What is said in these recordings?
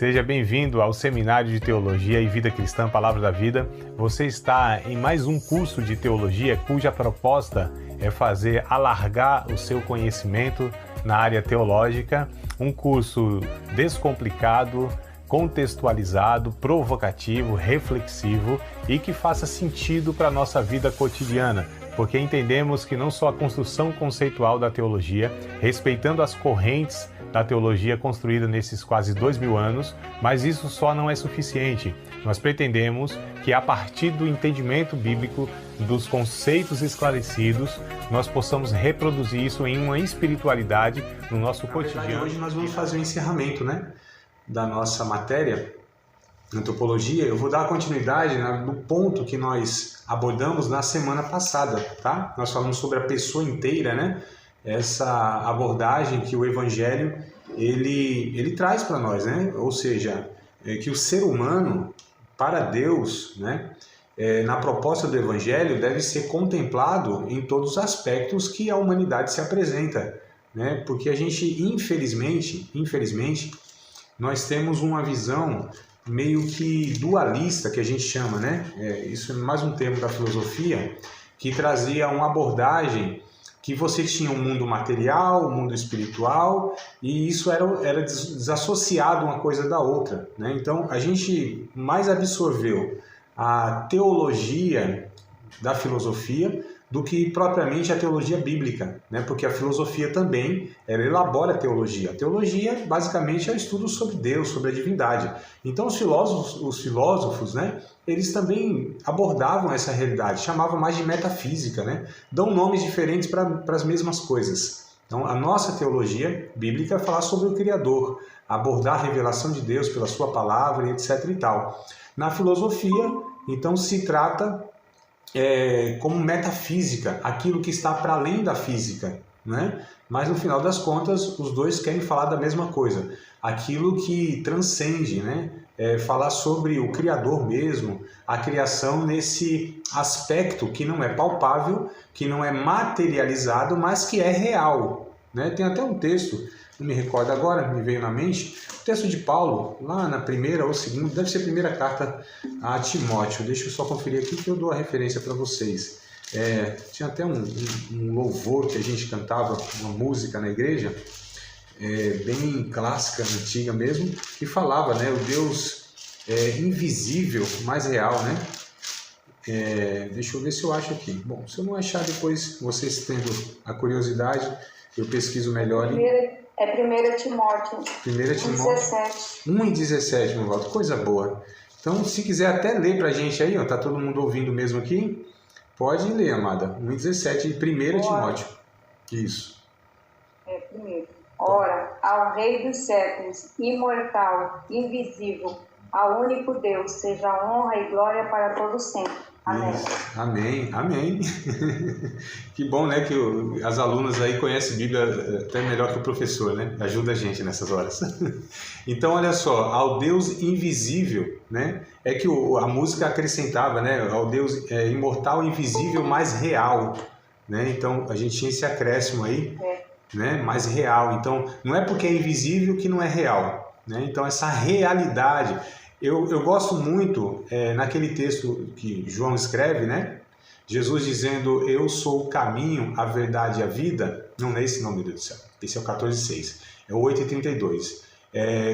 Seja bem-vindo ao Seminário de Teologia e Vida Cristã Palavra da Vida. Você está em mais um curso de teologia cuja proposta é fazer alargar o seu conhecimento na área teológica. Um curso descomplicado, contextualizado, provocativo, reflexivo e que faça sentido para a nossa vida cotidiana, porque entendemos que não só a construção conceitual da teologia, respeitando as correntes da teologia construída nesses quase 2000 anos, mas isso só não é suficiente. Nós pretendemos que a partir do entendimento bíblico, dos conceitos esclarecidos, nós possamos reproduzir isso em uma espiritualidade no nosso cotidiano. Hoje nós vamos fazer o encerramento, da nossa matéria, antropologia. Eu vou dar continuidade no ponto que nós abordamos na semana passada, tá? Nós falamos sobre a pessoa inteira, Essa abordagem que o Evangelho ele traz para nós, Ou seja, que o ser humano, para Deus, na proposta do Evangelho, deve ser contemplado em todos os aspectos que a humanidade se apresenta, Porque a gente, infelizmente, nós temos uma visão meio que dualista, que a gente chama, Isso é mais um termo da filosofia, que trazia uma abordagem que você tinha um mundo material, um mundo espiritual, e isso era desassociado uma coisa da outra, Então, a gente mais absorveu a teologia da filosofia do que propriamente a teologia bíblica, Porque a filosofia também, ela elabora a teologia. A teologia, basicamente, é o estudo sobre Deus, sobre a divindade. Então, os filósofos, eles também abordavam essa realidade, chamavam mais de metafísica, Dão nomes diferentes para as mesmas coisas. Então, a nossa teologia bíblica é falar sobre o Criador, abordar a revelação de Deus pela sua palavra, etc. e tal. Na filosofia, então, se trata como metafísica, aquilo que está para além da física, Mas no final das contas, os dois querem falar da mesma coisa, aquilo que transcende, falar sobre o Criador mesmo, a criação nesse aspecto que não é palpável, que não é materializado, mas que é real, Tem até um texto, não me recordo agora, me veio na mente, o texto de Paulo, lá na primeira ou segunda, deve ser a primeira carta a Timóteo. Deixa eu só conferir aqui que eu dou a referência para vocês. Tinha até um louvor que a gente cantava, uma música na igreja, bem clássica, antiga mesmo, que falava, o Deus invisível, mas real, Deixa eu ver se eu acho aqui. Bom, se eu não achar depois, vocês tendo a curiosidade, eu pesquiso melhor. É 1 Timóteo 1,17. 1,17, meu voto. Coisa boa. Então, se quiser até ler pra gente aí, tá todo mundo ouvindo mesmo aqui, pode ler, amada. 1,17 de 1 Timóteo. Isso. Primeiro. Ora, ao Rei dos séculos, imortal, invisível, ao único Deus, seja honra e glória para todos sempre. Amém. Isso. Amém. Que bom, que as alunas aí conhecem Bíblia até melhor que o professor, Ajuda a gente nessas horas. Então, olha só, ao Deus invisível, É que a música acrescentava, Ao Deus imortal, invisível, mais real, Então, a gente tinha esse acréscimo aí, mais real. Então, não é porque é invisível que não é real, Então, essa realidade... Eu gosto muito, naquele texto que João escreve, Jesus dizendo, eu sou o caminho, a verdade e a vida. Não é esse, não, meu Deus do céu. Esse é o 14,6. É o 8,32.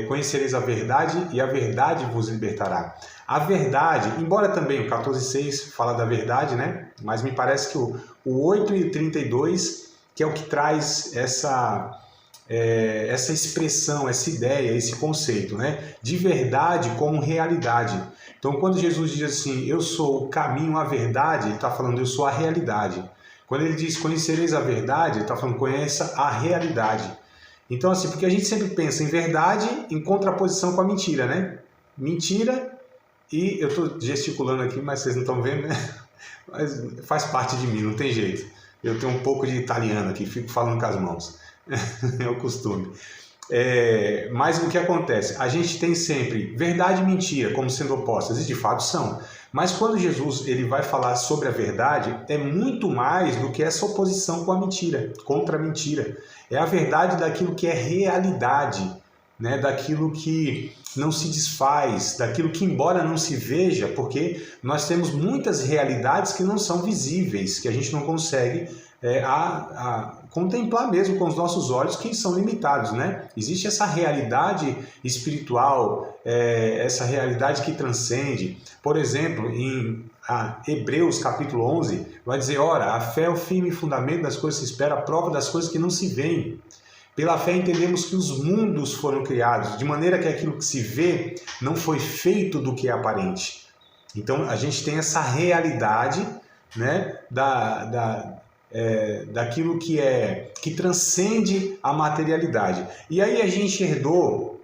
Conhecereis a verdade e a verdade vos libertará. A verdade, embora também o 14,6 fala da verdade, Mas me parece que o 8,32, que é o que traz essa expressão, essa ideia, esse conceito, de verdade como realidade. Então, quando Jesus diz assim, eu sou o caminho, a verdade, ele está falando, eu sou a realidade. Quando ele diz, conhecereis a verdade, ele está falando, conheça a realidade. Então, assim, porque a gente sempre pensa em verdade em contraposição com a mentira, Mentira, e eu estou gesticulando aqui, mas vocês não estão vendo, Mas faz parte de mim, não tem jeito. Eu tenho um pouco de italiano aqui, fico falando com as mãos. É o costume. Mas o que acontece? A gente tem sempre verdade e mentira como sendo opostas, e de fato são. Mas quando Jesus ele vai falar sobre a verdade, é muito mais do que essa oposição com a mentira, contra a mentira. É a verdade daquilo que é realidade. né, daquilo que não se desfaz, daquilo que embora não se veja, porque nós temos muitas realidades que não são visíveis, que a gente não consegue contemplar mesmo com os nossos olhos, que são limitados, né? Existe essa realidade espiritual, essa realidade que transcende. Por exemplo, em Hebreus capítulo 11, vai dizer: ora, a fé é o firme fundamento das coisas que se espera, a prova das coisas que não se veem. Pela fé entendemos que os mundos foram criados, de maneira que aquilo que se vê não foi feito do que é aparente. Então a gente tem essa realidade, né, daquilo que transcende a materialidade. E aí a gente herdou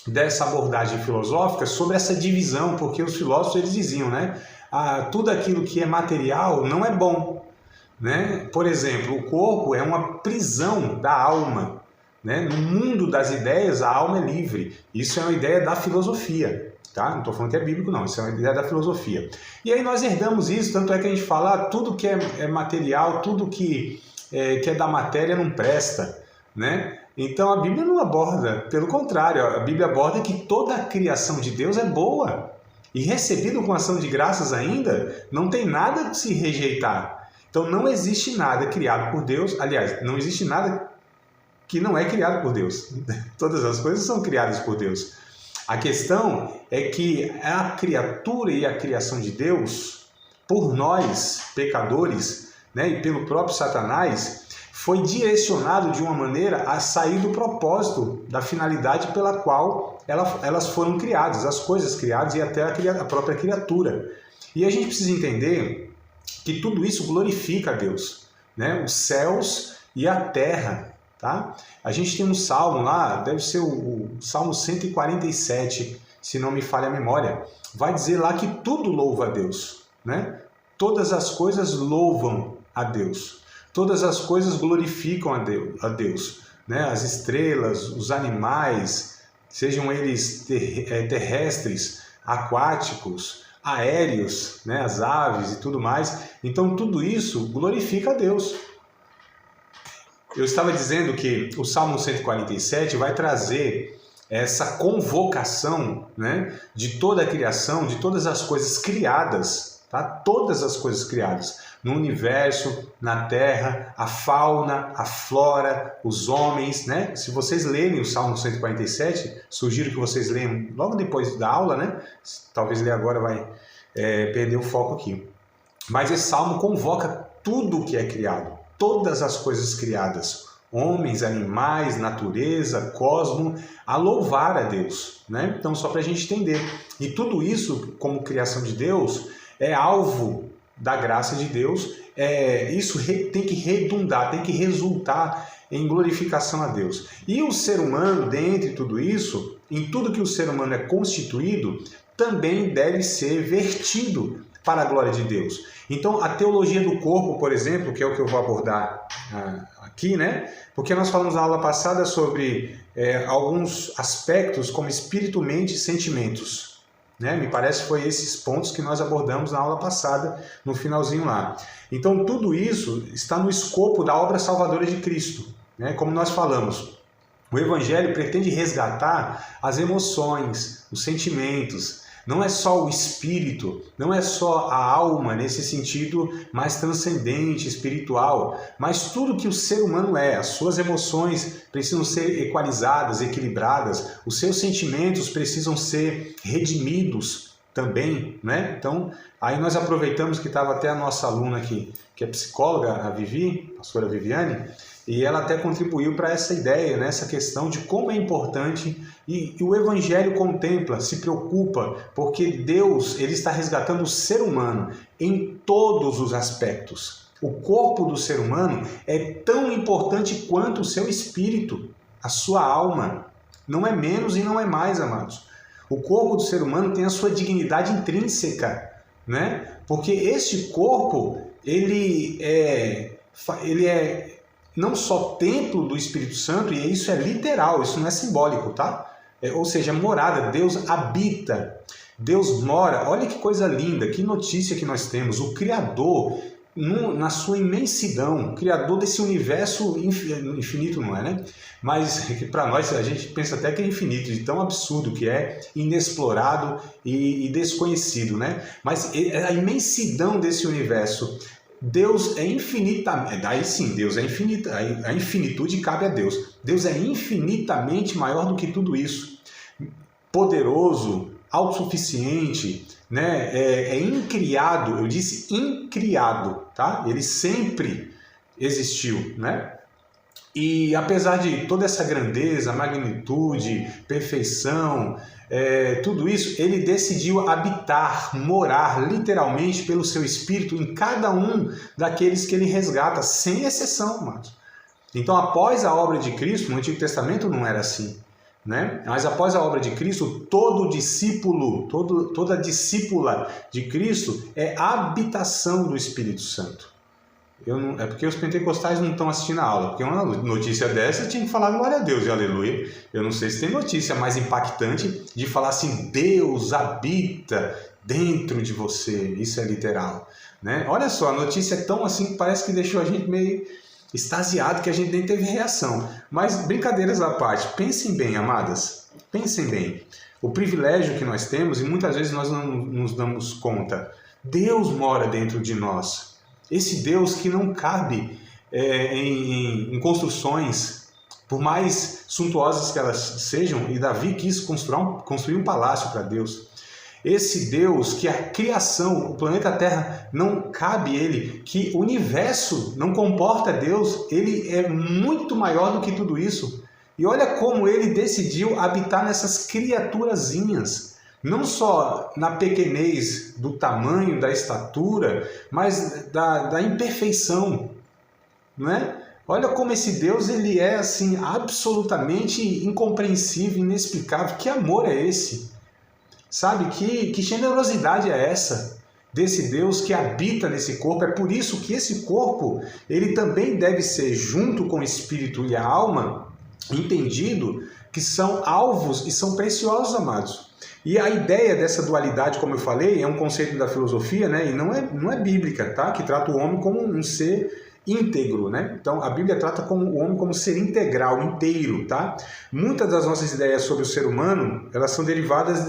dessa abordagem filosófica sobre essa divisão, porque os filósofos eles diziam, né, tudo aquilo que é material não é bom, né? Por exemplo, o corpo é uma prisão da alma. Né? No mundo das ideias, a alma é livre. Isso é uma ideia da filosofia. Tá? Não estou falando que é bíblico, não. Isso é uma ideia da filosofia. E aí nós herdamos isso, tanto é que a gente fala tudo que é material, tudo que é da matéria não presta. Né? Então a Bíblia não aborda, pelo contrário, a Bíblia aborda que toda a criação de Deus é boa. E recebido com ação de graças ainda, não tem nada de se rejeitar. Então não existe nada criado por Deus, aliás, não existe nada que não é criado por Deus. Todas as coisas são criadas por Deus. A questão é que a criatura e a criação de Deus, por nós, pecadores, né, e pelo próprio Satanás, foi direcionado de uma maneira a sair do propósito, da finalidade pela qual elas foram criadas, as coisas criadas e até a própria criatura. E a gente precisa entender que tudo isso glorifica a Deus, né? Os céus e a terra. Tá? A gente tem um salmo lá, deve ser o Salmo 147, se não me falha a memória. Vai dizer lá que tudo louva a Deus. Né? Todas as coisas louvam a Deus. Todas as coisas glorificam a Deus. Né? As estrelas, os animais, sejam eles terrestres, aquáticos, aéreos, né? As aves e tudo mais. Então tudo isso glorifica a Deus. Eu estava dizendo que o Salmo 147 vai trazer essa convocação, né, de toda a criação, de todas as coisas criadas, tá? Todas as coisas criadas no universo, na terra, a fauna, a flora, os homens, né? Se vocês lerem o Salmo 147, sugiro que vocês leiam logo depois da aula, né? Talvez ler agora vai perder o foco aqui. Mas esse Salmo convoca tudo o que é criado. Todas as coisas criadas, homens, animais, natureza, cosmo, a louvar a Deus. Né? Então, só para a gente entender. E tudo isso, como criação de Deus, é alvo da graça de Deus. Isso tem que redundar, tem que resultar em glorificação a Deus. E o ser humano, dentre tudo isso, em tudo que o ser humano é constituído, também deve ser vertido para a glória de Deus. Então, a teologia do corpo, por exemplo, que é o que eu vou abordar aqui, né? Porque nós falamos na aula passada sobre alguns aspectos como espírito, mente e sentimentos. Né? Me parece que foi esses pontos que nós abordamos na aula passada, no finalzinho lá. Então, tudo isso está no escopo da obra salvadora de Cristo. Né? Como nós falamos, o Evangelho pretende resgatar as emoções, os sentimentos. Não é só o espírito, não é só a alma nesse sentido mais transcendente, espiritual, mas tudo que o ser humano é. As suas emoções precisam ser equalizadas, equilibradas, os seus sentimentos precisam ser redimidos também, né? Então, aí nós aproveitamos que estava até a nossa aluna aqui, que é psicóloga, a Vivi, a pastora Viviane, e ela até contribuiu para essa ideia, né? Essa questão de como é importante, e o Evangelho contempla, se preocupa, porque Deus ele está resgatando o ser humano em todos os aspectos. O corpo do ser humano é tão importante quanto o seu espírito, a sua alma. Não é menos e não é mais, amados. O corpo do ser humano tem a sua dignidade intrínseca, né? Porque este corpo, ele é não só templo do Espírito Santo, e isso é literal, isso não é simbólico, tá? Ou seja, morada, Deus habita, Deus mora. Olha que coisa linda, que notícia que nós temos. O Criador na sua imensidão, criador desse universo infinito, não é, né? Mas para nós a gente pensa até que é infinito, de tão absurdo que é, inexplorado e desconhecido, né? Mas a imensidão desse universo, Deus é infinitamente, aí sim, Deus é infinito, a infinitude cabe a Deus. Deus é infinitamente maior do que tudo isso, poderoso, autossuficiente, né? É incriado, eu disse incriado, tá? Ele sempre existiu, né? E apesar de toda essa grandeza, magnitude, perfeição, tudo isso, ele decidiu habitar, morar literalmente pelo seu Espírito em cada um daqueles que ele resgata, sem exceção, amados. Então, após a obra de Cristo, no Antigo Testamento não era assim, né? Mas após a obra de Cristo, todo discípulo, toda discípula de Cristo é habitação do Espírito Santo. É porque os pentecostais não estão assistindo a aula, porque uma notícia dessa tinha que falar glória a Deus e aleluia. Eu não sei se tem notícia mais impactante de falar assim, Deus habita dentro de você, isso é literal, né? Olha só, a notícia é tão assim que parece que deixou a gente meio extasiado, que a gente nem teve reação. Mas brincadeiras à parte, pensem bem, amadas, pensem bem. O privilégio que nós temos, e muitas vezes nós não nos damos conta, Deus mora dentro de nós. Esse Deus que não cabe em construções, por mais suntuosas que elas sejam, e Davi quis construir um palácio para Deus. Esse Deus que a criação, o planeta Terra, não cabe ele, que o universo não comporta Deus, ele é muito maior do que tudo isso. E olha como ele decidiu habitar nessas criaturazinhas. Não só na pequenez do tamanho, da estatura, mas da imperfeição, não é? Olha como esse Deus ele é assim, absolutamente incompreensível, inexplicável. Que amor é esse? Sabe, que generosidade é essa desse Deus que habita nesse corpo? É por isso que esse corpo ele também deve ser, junto com o espírito e a alma, entendido que são alvos e são preciosos, amados. E a ideia dessa dualidade, como eu falei, é um conceito da filosofia, né? E não é bíblica, tá? Que trata o homem como um ser íntegro, né? Então a Bíblia trata o homem como ser integral, inteiro, tá? Muitas das nossas ideias sobre o ser humano, elas são derivadas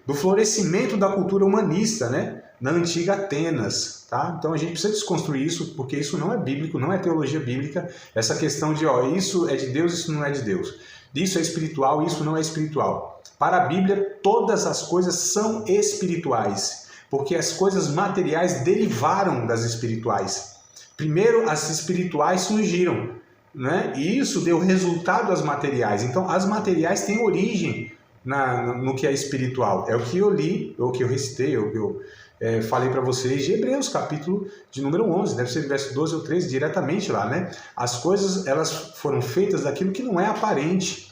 do florescimento da cultura humanista, né? Na antiga Atenas, tá? Então a gente precisa desconstruir isso, porque isso não é bíblico, não é teologia bíblica, essa questão de, isso é de Deus, isso não é de Deus. Isso é espiritual, isso não é espiritual. Para a Bíblia, todas as coisas são espirituais, porque as coisas materiais derivaram das espirituais. Primeiro, as espirituais surgiram, né? E isso deu resultado às materiais. Então, as materiais têm origem no que é espiritual. É o que eu li, ou o que eu recitei, ou o que eu falei para vocês de Hebreus, capítulo de número 11, deve ser verso 12 ou 13, diretamente lá, né? As coisas, elas foram feitas daquilo que não é aparente.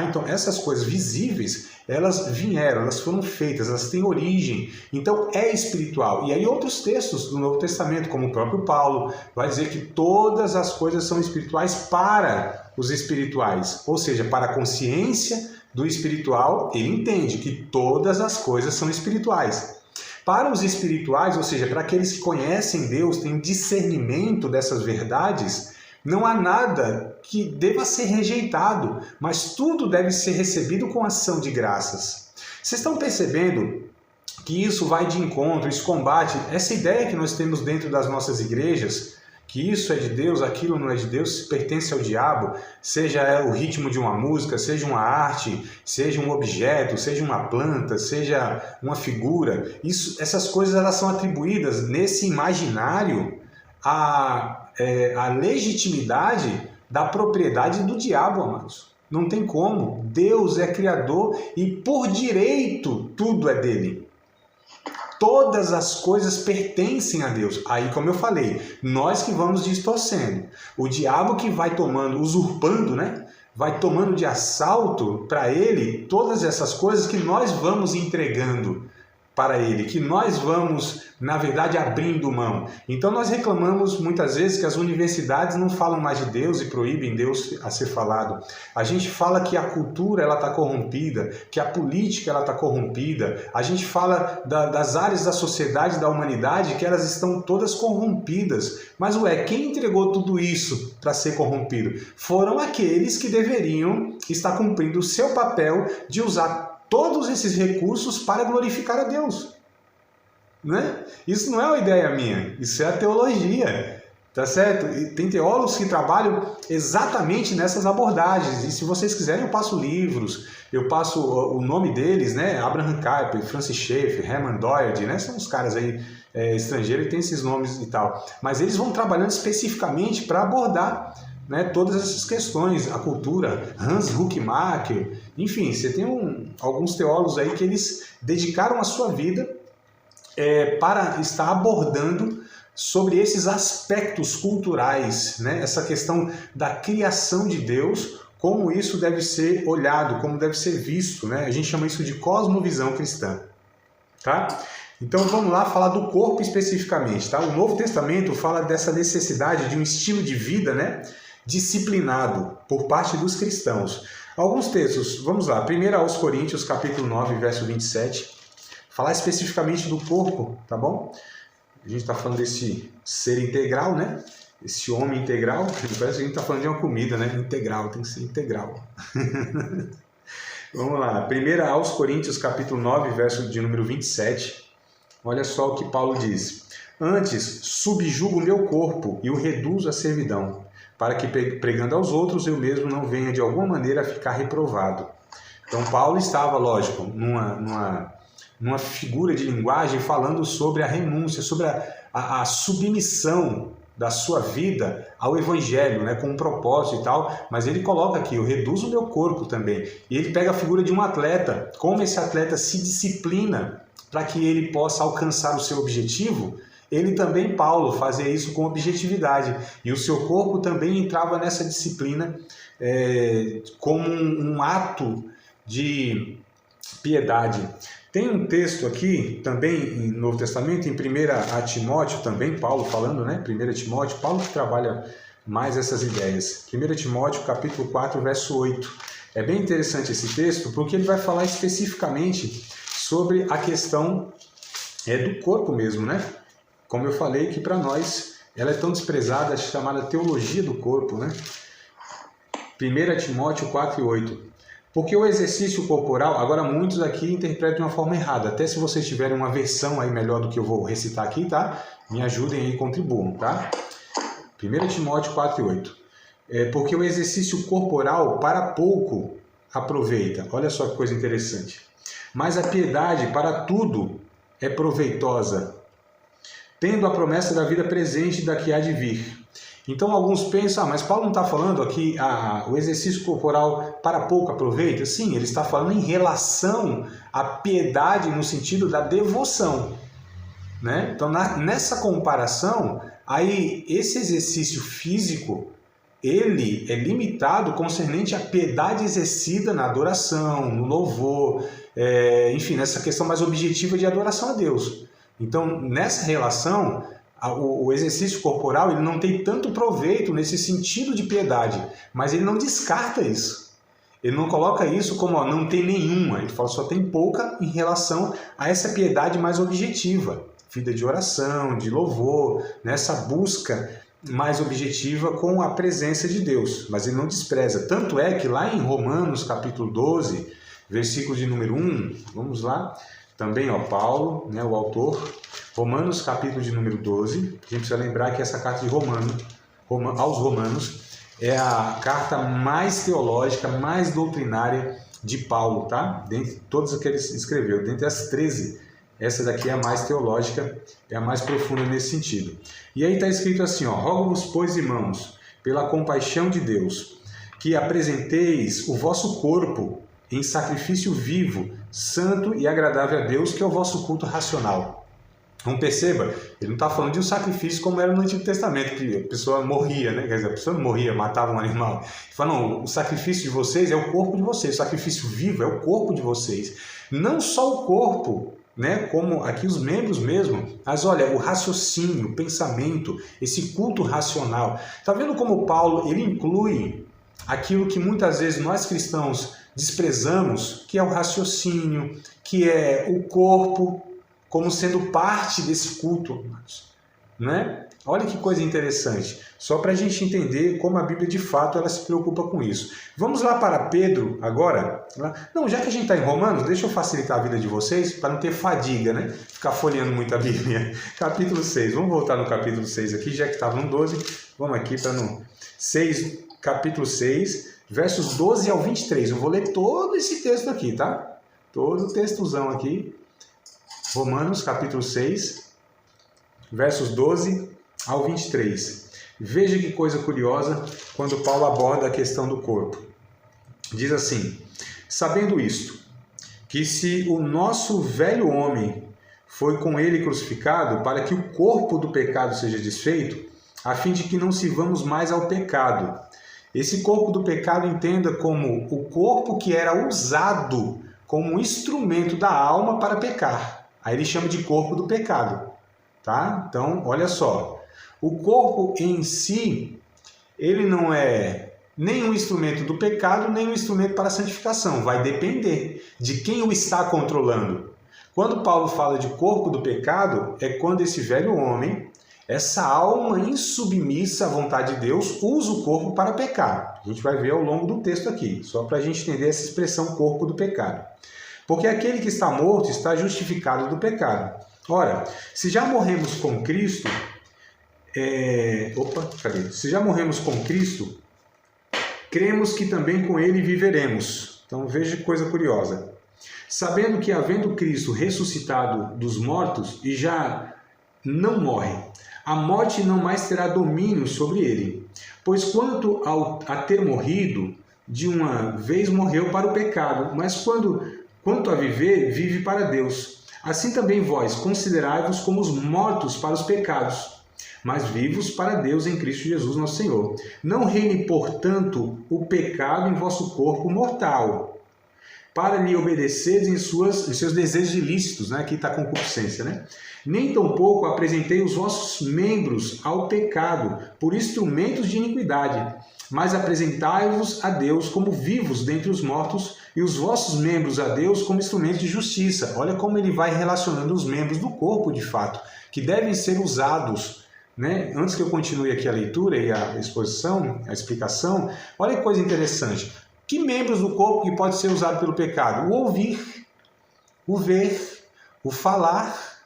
Então, essas coisas visíveis, elas vieram, elas foram feitas, elas têm origem. Então, é espiritual. E aí outros textos do Novo Testamento, como o próprio Paulo, vai dizer que todas as coisas são espirituais para os espirituais. Ou seja, para a consciência do espiritual, ele entende que todas as coisas são espirituais. Para os espirituais, ou seja, para aqueles que conhecem Deus, têm discernimento dessas verdades, não há nada que deva ser rejeitado, mas tudo deve ser recebido com ação de graças. Vocês estão percebendo que isso vai de encontro, isso combate essa ideia que nós temos dentro das nossas igrejas, que isso é de Deus, aquilo não é de Deus, pertence ao diabo, seja o ritmo de uma música, seja uma arte, seja um objeto, seja uma planta, seja uma figura. Essas coisas elas são atribuídas nesse imaginário à legitimidade da propriedade do diabo, amados. Não tem como. Deus é criador e por direito tudo é dele. Todas as coisas pertencem a Deus. Aí, como eu falei, nós que vamos distorcendo. O diabo que vai tomando, usurpando, né? Vai tomando de assalto para ele todas essas coisas que nós vamos entregando para Ele, que nós vamos, na verdade, abrindo mão. Então nós reclamamos muitas vezes que as universidades não falam mais de Deus e proíbem Deus a ser falado. A gente fala que a cultura está corrompida, que a política está corrompida. A gente fala das áreas da sociedade, da humanidade, que elas estão todas corrompidas. Mas quem entregou tudo isso para ser corrompido? Foram aqueles que deveriam estar cumprindo o seu papel de usar todos esses recursos para glorificar a Deus. Né? Isso não é uma ideia minha, isso é a teologia, tá certo? E tem teólogos que trabalham exatamente nessas abordagens, e se vocês quiserem eu passo livros, eu passo o nome deles, né? Abraham Kuyper, Francis Schaeffer, Herman Doherty, né? São os caras aí estrangeiros que têm esses nomes e tal, mas eles vão trabalhando especificamente para abordar, né, todas essas questões, a cultura, Hans Huckmacher, enfim, você tem alguns teólogos aí que eles dedicaram a sua vida para estar abordando sobre esses aspectos culturais, né, essa questão da criação de Deus, como isso deve ser olhado, como deve ser visto, né? A gente chama isso de cosmovisão cristã, tá? Então vamos lá falar do corpo especificamente, tá? O Novo Testamento fala dessa necessidade de um estilo de vida, né, disciplinado por parte dos cristãos. Alguns textos, vamos lá, 1 aos Coríntios, capítulo 9, verso 27, falar especificamente do corpo, tá bom? A gente está falando desse ser integral, né? Esse homem integral, parece que a gente está falando de uma comida, né? Integral, tem que ser integral. Vamos lá, 1 aos Coríntios, capítulo 9, verso de número 27, olha só o que Paulo diz. Antes, subjugo o meu corpo e o reduzo à servidão, para que pregando aos outros eu mesmo não venha de alguma maneira a ficar reprovado. Então Paulo estava, lógico, numa figura de linguagem falando sobre a renúncia, sobre a submissão da sua vida ao Evangelho, né, com um propósito e tal, mas ele coloca aqui, eu reduzo o meu corpo também. E ele pega a figura de um atleta, como esse atleta se disciplina para que ele possa alcançar o seu objetivo. Ele também, Paulo, fazia isso com objetividade. E o seu corpo também entrava nessa disciplina como um ato de piedade. Tem um texto aqui, também no Novo Testamento, em 1 Timóteo, também Paulo falando, né? 1 Timóteo, Paulo que trabalha mais essas ideias. 1 Timóteo, capítulo 4, verso 8. É bem interessante esse texto, porque ele vai falar especificamente sobre a questão do corpo mesmo, né? Como eu falei, que para nós ela é tão desprezada, chamada teologia do corpo, né? 1 Timóteo 4 e 8. Porque o exercício corporal, agora muitos aqui interpretam de uma forma errada, até se vocês tiverem uma versão aí melhor do que eu vou recitar aqui, tá? Me ajudem aí e contribuam, tá? 1 Timóteo 4 e 8. Porque o exercício corporal para pouco aproveita, olha só que coisa interessante. Mas a piedade para tudo é proveitosa, tendo a promessa da vida presente e da que há de vir. Então alguns pensam, mas Paulo não está falando aqui o exercício corporal para pouco aproveita? Sim, ele está falando em relação à piedade no sentido da devoção, né? Então nessa comparação, aí esse exercício físico, ele é limitado concernente à piedade exercida na adoração, no louvor, enfim, nessa questão mais objetiva de adoração a Deus. Então nessa relação, o exercício corporal ele não tem tanto proveito nesse sentido de piedade, mas ele não descarta isso. Ele não coloca isso como não tem nenhuma, ele fala só tem pouca em relação a essa piedade mais objetiva, vida de oração, de louvor, nessa busca mais objetiva com a presença de Deus, mas ele não despreza. Tanto é que lá em Romanos capítulo 12, versículo de número 1, vamos lá, também Paulo, né, o autor, Romanos capítulo de número 12, a gente precisa lembrar que essa carta de aos Romanos é a carta mais teológica, mais doutrinária de Paulo, tá? Dentre todas as que ele escreveu, dentre as 13, essa daqui é a mais teológica, é a mais profunda nesse sentido. E aí está escrito assim, rogo-vos, pois, irmãos, pela compaixão de Deus, que apresenteis o vosso corpo em sacrifício vivo, santo e agradável a Deus, que é o vosso culto racional. Então perceba, ele não está falando de um sacrifício como era no Antigo Testamento, que a pessoa morria, né? Quer dizer, a pessoa não morria, matava um animal. Ele fala, não, o sacrifício de vocês é o corpo de vocês, o sacrifício vivo é o corpo de vocês. Não só o corpo né? Como aqui os membros mesmo, mas olha, o raciocínio, o pensamento, esse culto racional. Está vendo como Paulo ele inclui aquilo que muitas vezes nós cristãos desprezamos, que é o raciocínio, que é o corpo, como sendo parte desse culto, né? Olha que coisa interessante, só para a gente entender como a Bíblia de fato ela se preocupa com isso. Vamos lá para Pedro agora. Não, já que a gente está em Romanos, deixa eu facilitar a vida de vocês para não ter fadiga, né? Ficar folheando muito a Bíblia. Capítulo 6, vamos voltar no capítulo 6 aqui, já que estava no 12, vamos aqui para no 6, capítulo 6, versos 12 ao 23. Eu vou ler todo esse texto aqui, tá? Todo o textozão aqui. Romanos, capítulo 6, versos 12 ao 23. Veja que coisa curiosa quando Paulo aborda a questão do corpo. Diz assim: sabendo isto, que se o nosso velho homem foi com ele crucificado, para que o corpo do pecado seja desfeito, a fim de que não sirvamos mais ao pecado. Esse corpo do pecado entenda como o corpo que era usado como instrumento da alma para pecar. Aí ele chama de corpo do pecado. Tá? Então, olha só. O corpo em si, ele não é nem um instrumento do pecado, nem um instrumento para a santificação. Vai depender de quem o está controlando. Quando Paulo fala de corpo do pecado, é quando esse velho homem, essa alma insubmissa à vontade de Deus, usa o corpo para pecar. A gente vai ver ao longo do texto aqui, só para a gente entender essa expressão corpo do pecado. Porque aquele que está morto está justificado do pecado. Ora, se já morremos com Cristo, Se já morremos com Cristo, cremos que também com Ele viveremos. Então veja que coisa curiosa. Sabendo que havendo Cristo ressuscitado dos mortos e já não morre, a morte não mais terá domínio sobre ele. Pois quanto a ter morrido, de uma vez morreu para o pecado, mas quanto a viver, vive para Deus. Assim também vós, considerai-vos como os mortos para os pecados, mas vivos para Deus em Cristo Jesus nosso Senhor. Não reine, portanto, o pecado em vosso corpo mortal, para lhe obedecerdes em seus desejos ilícitos, né? Aqui está a concupiscência, né? Nem tampouco apresentei os vossos membros ao pecado, por instrumentos de iniquidade, mas apresentai-vos a Deus como vivos dentre os mortos, e os vossos membros a Deus como instrumentos de justiça. Olha como ele vai relacionando os membros do corpo, de fato, que devem ser usados, né? Antes que eu continue aqui a leitura e a exposição, a explicação, olha que coisa interessante. Que membros do corpo que pode ser usado pelo pecado? O ouvir, o ver, o falar.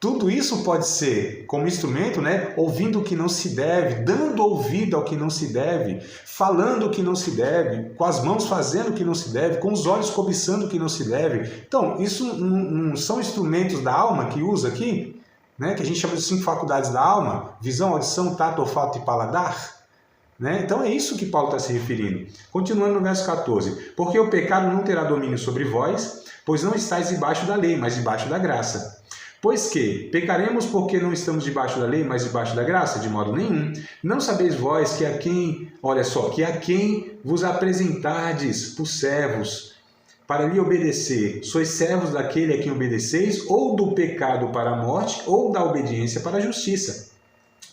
Tudo isso pode ser como instrumento, né? Ouvindo o que não se deve, dando ouvido ao que não se deve, falando o que não se deve, com as mãos fazendo o que não se deve, com os olhos cobiçando o que não se deve. Então, isso não são instrumentos da alma que usa aqui, né? Que a gente chama de 5 faculdades da alma: visão, audição, tato, olfato e paladar. Né? Então é isso que Paulo está se referindo. Continuando no verso 14. Porque o pecado não terá domínio sobre vós, pois não estáis debaixo da lei, mas debaixo da graça. Pois que, pecaremos porque não estamos debaixo da lei, mas debaixo da graça? De modo nenhum. Não sabeis vós que a quem vos apresentardes por servos, para lhe obedecer, sois servos daquele a quem obedeceis, ou do pecado para a morte, ou da obediência para a justiça.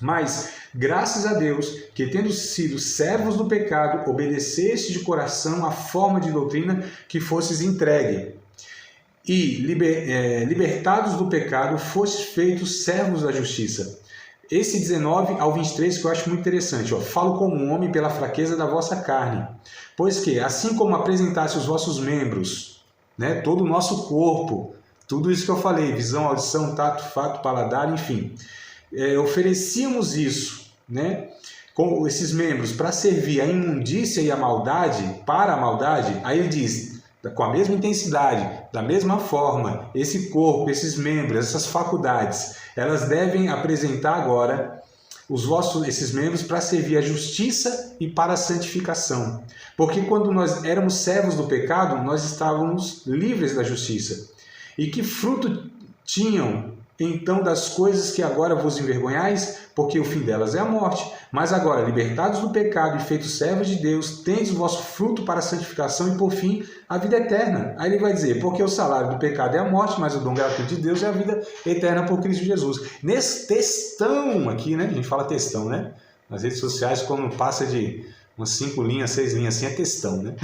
Mas, graças a Deus, que tendo sido servos do pecado, obedeceste de coração a forma de doutrina que fostes entregue. E, libertados do pecado, fostes feitos servos da justiça. Esse 19 ao 23 que eu acho muito interessante. Falo como um homem pela fraqueza da vossa carne. Pois que, assim como apresentaste os vossos membros, né, todo o nosso corpo, tudo isso que eu falei, visão, audição, tato, fato, paladar, enfim, oferecíamos isso, né, com esses membros para servir a imundícia e a maldade, para a maldade. Aí ele diz, com a mesma intensidade, da mesma forma, esse corpo, esses membros, essas faculdades, elas devem apresentar agora esses membros para servir a justiça e para a santificação. Porque quando nós éramos servos do pecado, nós estávamos livres da justiça. E que fruto tinham então das coisas que agora vos envergonhais? Porque o fim delas é a morte. Mas agora, libertados do pecado e feitos servos de Deus, tendes o vosso fruto para a santificação e, por fim, a vida eterna. Aí ele vai dizer, porque o salário do pecado é a morte, mas o dom gratuito de Deus é a vida eterna por Cristo Jesus. Nesse textão aqui, né? A gente fala textão, né? Nas redes sociais, quando passa de umas 5 linhas, 6 linhas, assim é textão, né?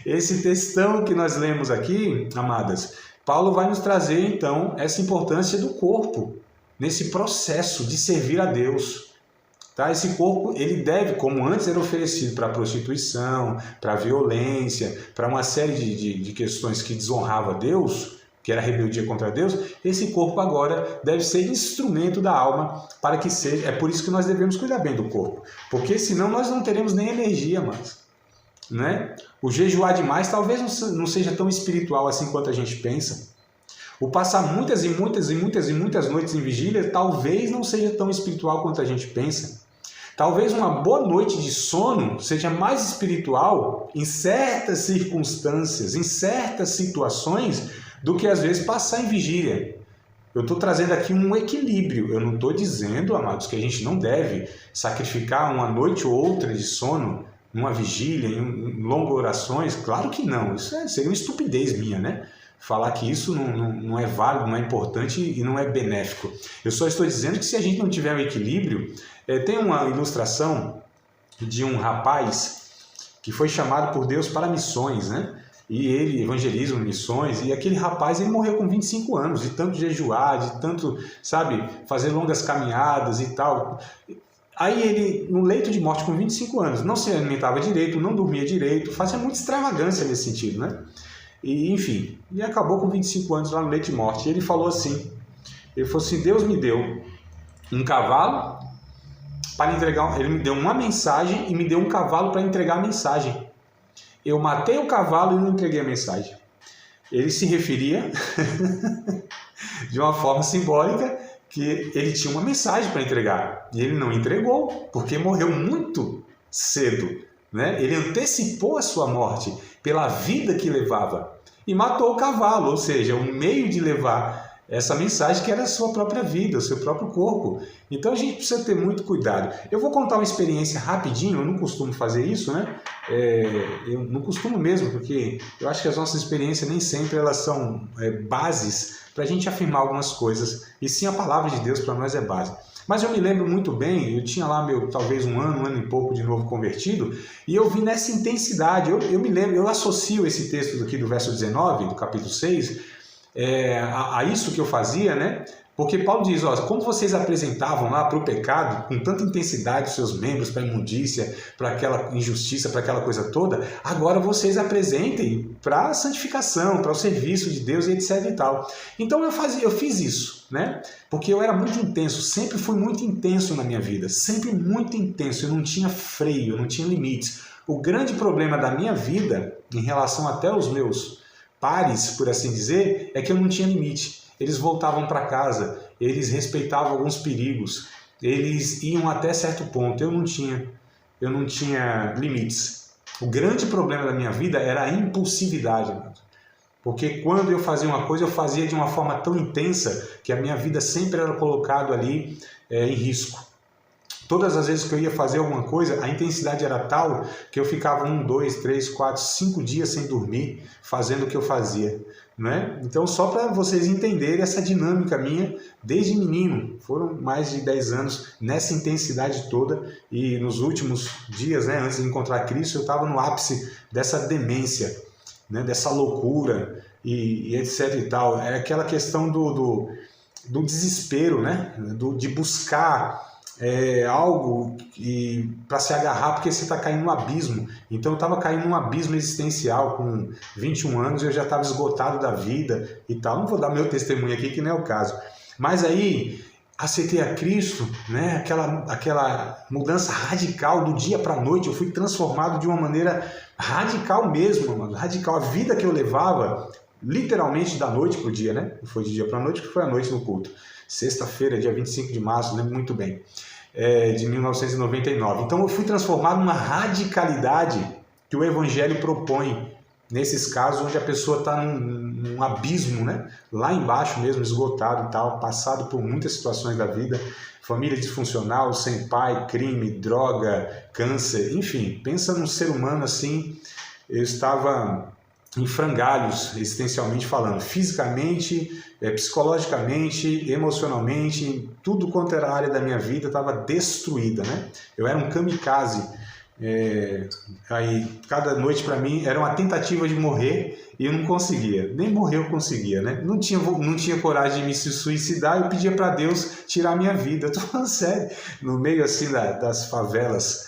Esse textão que nós lemos aqui, amadas, Paulo vai nos trazer, então, essa importância do corpo nesse processo de servir a Deus. Tá? Esse corpo, ele deve, como antes era oferecido para prostituição, para violência, para uma série de questões que desonrava Deus, que era rebeldia contra Deus, esse corpo agora deve ser instrumento da alma para que seja. É por isso que nós devemos cuidar bem do corpo, porque senão nós não teremos nem energia mais. Né? O jejuar demais talvez não seja tão espiritual assim quanto a gente pensa. O passar muitas noites em vigília talvez não seja tão espiritual quanto a gente pensa. Talvez uma boa noite de sono seja mais espiritual em certas circunstâncias, em certas situações, do que às vezes passar em vigília. Eu estou trazendo aqui um equilíbrio. Eu não estou dizendo, amados, que a gente não deve sacrificar uma noite ou outra de sono numa vigília, em longas orações. Claro que não. Isso seria uma estupidez minha, né? Falar que isso não é válido, não é importante e não é benéfico. Eu só estou dizendo que se a gente não tiver um equilíbrio... Tem uma ilustração de um rapaz que foi chamado por Deus para missões, né? E ele evangeliza missões, e aquele rapaz ele morreu com 25 anos, de tanto jejuar, de tanto, sabe, fazer longas caminhadas e tal. Aí ele, no leito de morte com 25 anos, não se alimentava direito, não dormia direito, fazia muita extravagância nesse sentido, né? E, enfim, e acabou com 25 anos lá no leito de morte. E ele falou assim, Deus me deu um cavalo para entregar, ele me deu uma mensagem e me deu um cavalo para entregar a mensagem. Eu matei o cavalo e não entreguei a mensagem. Ele se referia de uma forma simbólica que ele tinha uma mensagem para entregar e ele não entregou porque morreu muito cedo, né? Ele antecipou a sua morte pela vida que levava e matou o cavalo, ou seja, o meio de levar essa mensagem que era a sua própria vida, o seu próprio corpo. Então a gente precisa ter muito cuidado. Eu vou contar uma experiência rapidinho, eu não costumo fazer isso, né? Eu não costumo mesmo, porque eu acho que as nossas experiências nem sempre elas são bases para a gente afirmar algumas coisas, e sim a palavra de Deus para nós é base. Mas eu me lembro muito bem, eu tinha lá talvez um ano e pouco de novo convertido, e eu vim nessa intensidade. Eu me lembro, eu associo esse texto aqui do verso 19, do capítulo 6, a isso que eu fazia, né? Porque Paulo diz, como vocês apresentavam lá para o pecado, com tanta intensidade os seus membros para a imundícia, para aquela injustiça, para aquela coisa toda, agora vocês apresentem para a santificação, para o serviço de Deus e etc e tal. Então eu fiz isso, né? Porque eu era muito intenso, sempre fui muito intenso na minha vida, sempre muito intenso, eu não tinha freio, eu não tinha limites. O grande problema da minha vida, em relação até aos meus pares, por assim dizer, é que eu não tinha limite. Eles voltavam para casa, eles respeitavam alguns perigos, eles iam até certo ponto. Eu não tinha limites. O grande problema da minha vida era a impulsividade, porque quando eu fazia uma coisa, eu fazia de uma forma tão intensa que a minha vida sempre era colocada ali em risco. Todas as vezes que eu ia fazer alguma coisa, a intensidade era tal que eu ficava 1, 2, 3, 4, 5 dias sem dormir, fazendo o que eu fazia, né? Então, só para vocês entenderem essa dinâmica minha, desde menino, foram mais de 10 anos nessa intensidade toda, e nos últimos dias, né, antes de encontrar Cristo, eu estava no ápice dessa demência, né, dessa loucura e etc e tal. É aquela questão do desespero, né, de buscar algo para se agarrar, porque você está caindo num abismo. Então eu estava caindo num abismo existencial com 21 anos, eu já estava esgotado da vida e tal. Não vou dar meu testemunho aqui, que não é o caso. Mas aí aceitei a Cristo, né? Aquela mudança radical do dia para a noite. Eu fui transformado de uma maneira radical mesmo, mano. Radical. A vida que eu levava, literalmente da noite para o dia, né? Não foi de dia para a noite, que foi a noite no culto. Sexta-feira, dia 25 de março, lembro muito bem, de 1999. Então eu fui transformado numa radicalidade que o Evangelho propõe, nesses casos onde a pessoa está num um abismo, né? Lá embaixo mesmo, esgotado e tal, passado por muitas situações da vida, família disfuncional, sem pai, crime, droga, câncer, enfim, pensa num ser humano assim. Eu estava em frangalhos, existencialmente falando, fisicamente, psicologicamente, emocionalmente, tudo quanto era a área da minha vida estava destruída, né? Eu era um kamikaze. Aí cada noite para mim era uma tentativa de morrer e eu não conseguia, nem morrer eu conseguia, né? Não tinha coragem de me suicidar, eu pedia para Deus tirar a minha vida. Tô falando sério, no meio assim das favelas.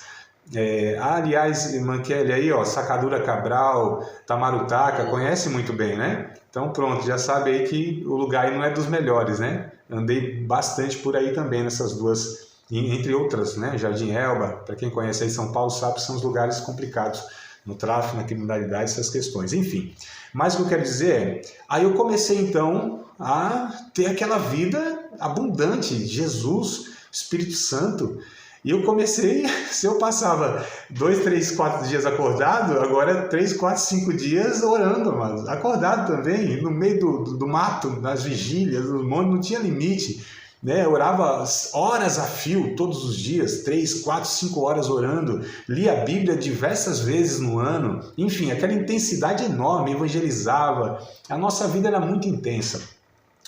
Aliás, irmã Kelly aí, ó, Sacadura Cabral, Tamarutaca, conhece muito bem, né? Então pronto, já sabe aí que o lugar aí não é dos melhores, né? Andei bastante por aí também nessas duas, entre outras, né? Jardim Elba, para quem conhece aí São Paulo sabe que são os lugares complicados no tráfico, na criminalidade, essas questões, enfim. Mas o que eu quero dizer é, aí eu comecei então a ter aquela vida abundante, Jesus, Espírito Santo, e eu comecei, se eu passava 2, 3, 4 dias acordado, agora 3, 4, 5 dias orando, mas acordado também, no meio do mato, nas vigílias, no monte, não tinha limite. Né? Eu orava horas a fio, todos os dias, 3, 4, 5 horas orando, lia a Bíblia diversas vezes no ano, enfim, aquela intensidade enorme, evangelizava, a nossa vida era muito intensa.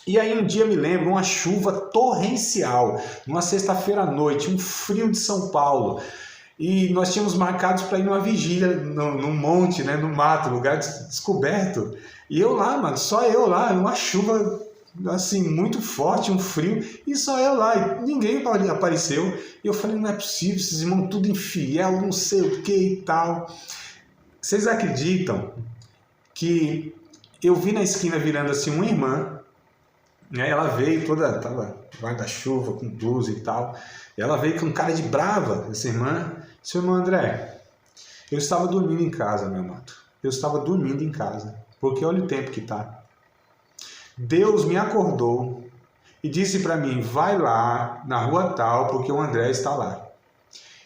E aí um dia me lembro, uma chuva torrencial, numa sexta-feira à noite, um frio de São Paulo, e nós tínhamos marcados para ir numa vigília no monte, né, no mato, lugar descoberto, e eu lá, mano, só eu lá, uma chuva assim, muito forte, um frio, e só eu lá, e ninguém apareceu. E eu falei, não é possível, esses irmãos tudo infiel, não sei o que e tal. Vocês acreditam que eu vi na esquina virando assim uma irmã, né? Ela veio toda, tava guarda-chuva, com blusa e tal, e ela veio com cara de brava, essa irmã. Seu irmão André, eu estava dormindo em casa, meu amado, eu estava dormindo em casa, porque olha o tempo que tá. Deus me acordou e disse para mim, vai lá na rua tal, porque o André está lá.